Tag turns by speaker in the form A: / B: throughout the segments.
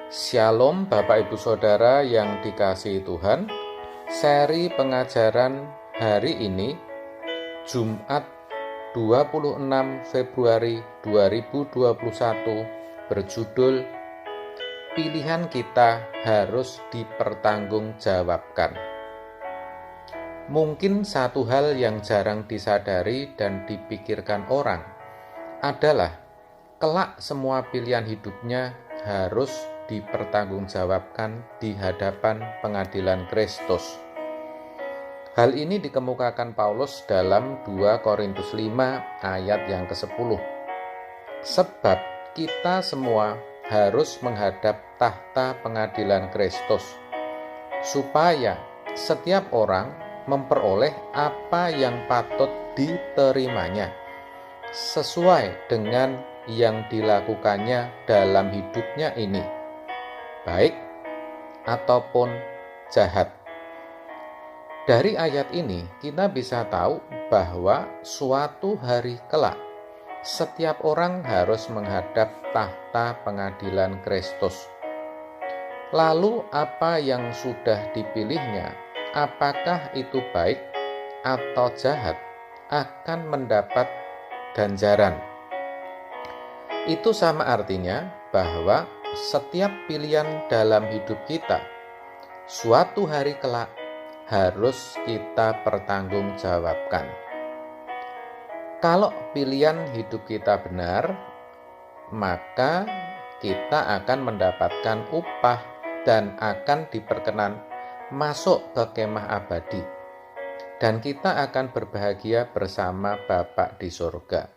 A: Shalom Bapak Ibu Saudara yang dikasihi Tuhan. Seri pengajaran hari ini Jumat 26 Februari 2021 berjudul Pilihan Kita Harus Dipertanggungjawabkan. Mungkin satu hal yang jarang disadari dan dipikirkan orang adalah kelak semua pilihan hidupnya harus dipertanggungjawabkan di hadapan pengadilan Kristus. Hal ini dikemukakan Paulus dalam 2 Korintus 5 ayat yang ke-10. Sebab kita semua harus menghadap tahta pengadilan Kristus, supaya setiap orang memperoleh apa yang patut diterimanya, sesuai dengan yang dilakukannya dalam hidupnya ini, baik ataupun jahat. Dari ayat ini kita bisa tahu bahwa suatu hari kelak setiap orang harus menghadap tahta pengadilan Kristus. Lalu apa yang sudah dipilihnya, apakah itu baik atau jahat, akan mendapat ganjaran. Itu sama artinya bahwa setiap pilihan dalam hidup kita suatu hari kelak harus kita pertanggungjawabkan. Kalau pilihan hidup kita benar, maka kita akan mendapatkan upah dan akan diperkenan masuk ke kemah abadi, dan kita akan berbahagia bersama Bapa di surga.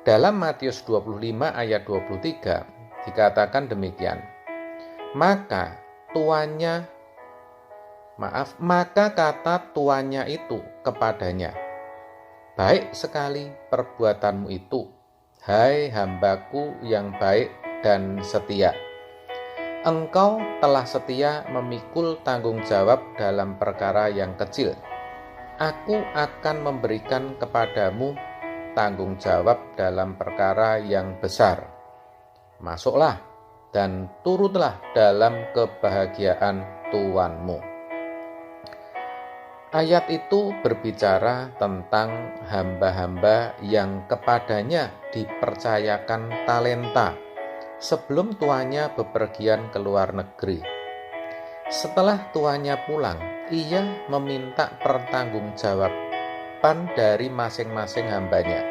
A: Dalam Matius 25 ayat 23 dikatakan demikian, maka kata tuannya itu kepadanya, baik sekali perbuatanmu itu, hai hambaku yang baik dan setia. Engkau telah setia memikul tanggung jawab dalam perkara yang kecil. Aku akan memberikan kepadamu tanggung jawab dalam perkara yang besar. Masuklah dan turutlah dalam kebahagiaan Tuanmu. Ayat itu berbicara tentang hamba-hamba yang kepadanya dipercayakan talenta sebelum tuannya bepergian ke luar negeri. Setelah tuannya pulang, ia meminta pertanggungjawaban dari masing-masing hambanya.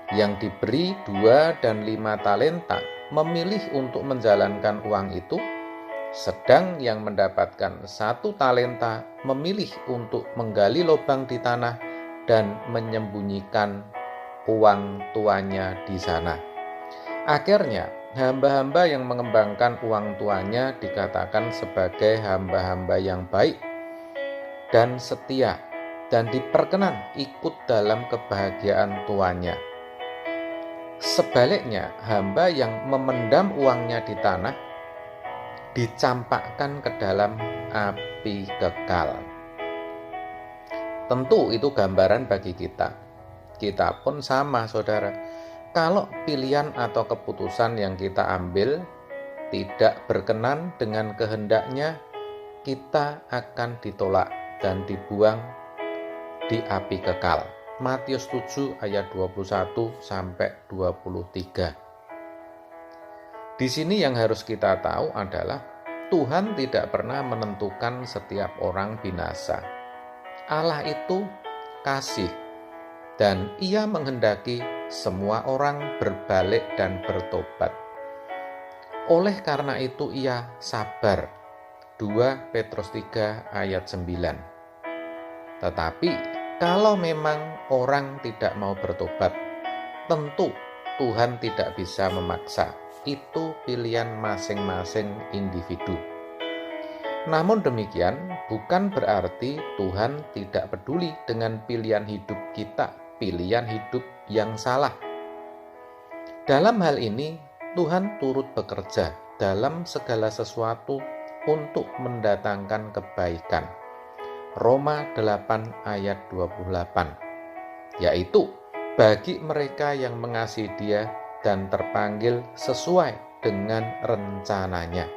A: Yang diberi 2 dan 5 talenta memilih untuk menjalankan uang itu, sedang yang mendapatkan 1 talenta memilih untuk menggali lubang di tanah dan menyembunyikan uang tuannya di sana. Akhirnya, hamba-hamba yang mengembangkan uang tuannya dikatakan sebagai hamba-hamba yang baik dan setia dan diperkenan ikut dalam kebahagiaan tuannya. Sebaliknya, hamba yang memendam uangnya di tanah dicampakkan ke dalam api kekal. Tentu itu gambaran bagi kita. Kita pun sama, saudara. Kalau pilihan atau keputusan yang kita ambil tidak berkenan dengan kehendaknya, kita akan ditolak dan dibuang di api kekal. Matius 7 ayat 21 sampai 23. Di sini yang harus kita tahu adalah Tuhan tidak pernah menentukan setiap orang binasa. Allah itu kasih, dan Ia menghendaki semua orang berbalik dan bertobat. Oleh karena itu Ia sabar. 2 Petrus 3 ayat 9. Tetapi kalau memang orang tidak mau bertobat, tentu Tuhan tidak bisa memaksa. Itu pilihan masing-masing individu. Namun demikian bukan berarti Tuhan tidak peduli dengan pilihan hidup kita, pilihan hidup yang salah. Dalam hal ini Tuhan turut bekerja dalam segala sesuatu untuk mendatangkan kebaikan. Roma 8 ayat 28, yaitu bagi mereka yang mengasihi Dia dan terpanggil sesuai dengan rencananya.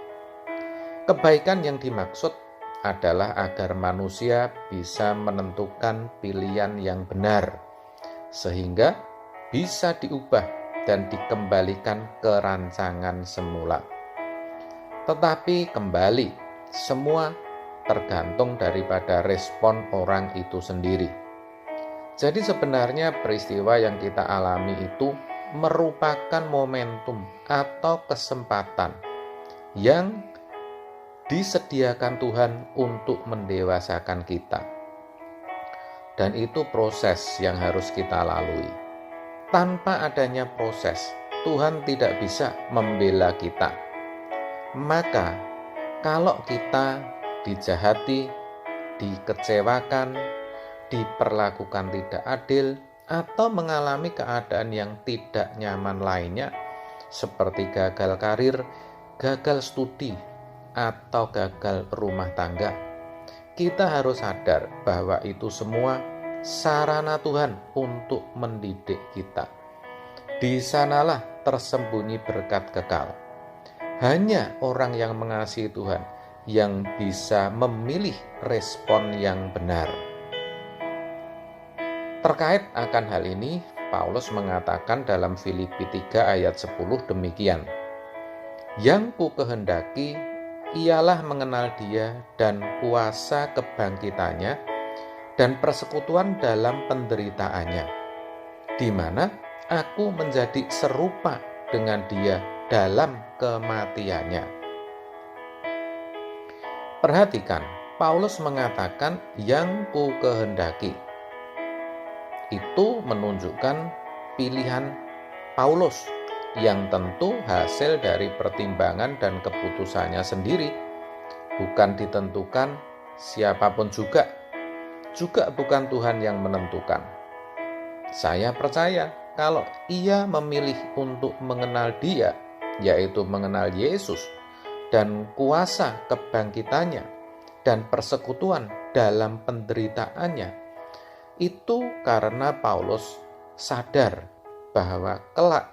A: Kebaikan yang dimaksud adalah agar manusia bisa menentukan pilihan yang benar, sehingga bisa diubah dan dikembalikan ke rancangan semula. Tetapi kembali, semua tergantung daripada respon orang itu sendiri. Jadi sebenarnya peristiwa yang kita alami itu merupakan momentum atau kesempatan yang disediakan Tuhan untuk mendewasakan kita. Dan itu proses yang harus kita lalui. Tanpa adanya proses, Tuhan tidak bisa membela kita. Maka, kalau kita dijahati, dikecewakan, diperlakukan tidak adil, atau mengalami keadaan yang tidak nyaman lainnya, seperti gagal karir, gagal studi, atau gagal rumah tangga, kita harus sadar bahwa itu semua sarana Tuhan untuk mendidik kita. Di sanalah tersembunyi berkat kekal. Hanya orang yang mengasihi Tuhan yang bisa memilih respon yang benar. Terkait akan hal ini, Paulus mengatakan dalam Filipi 3 ayat 10 demikian, "Yang ku kehendaki ialah mengenal Dia dan kuasa kebangkitannya dan persekutuan dalam penderitaannya, di mana aku menjadi serupa dengan Dia dalam kematiannya." Perhatikan, Paulus mengatakan yang ku kehendaki. Itu menunjukkan pilihan Paulus yang tentu hasil dari pertimbangan dan keputusannya sendiri, bukan ditentukan siapapun juga bukan Tuhan yang menentukan. Saya percaya kalau ia memilih untuk mengenal Dia, yaitu mengenal Yesus dan kuasa kebangkitannya dan persekutuan dalam penderitaannya, itu karena Paulus sadar bahwa kelak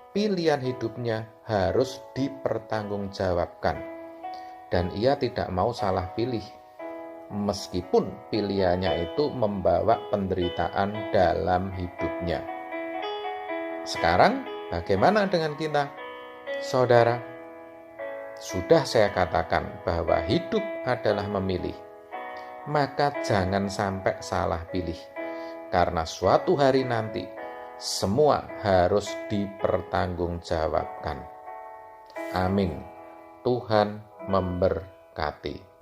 A: pilihan hidupnya harus dipertanggungjawabkan, dan ia tidak mau salah pilih, meskipun pilihannya itu membawa penderitaan dalam hidupnya. Sekarang, bagaimana dengan kita, saudara? Sudah saya katakan bahwa hidup adalah memilih, maka jangan sampai salah pilih, karena suatu hari nanti semua harus dipertanggungjawabkan. Amin. Tuhan memberkati.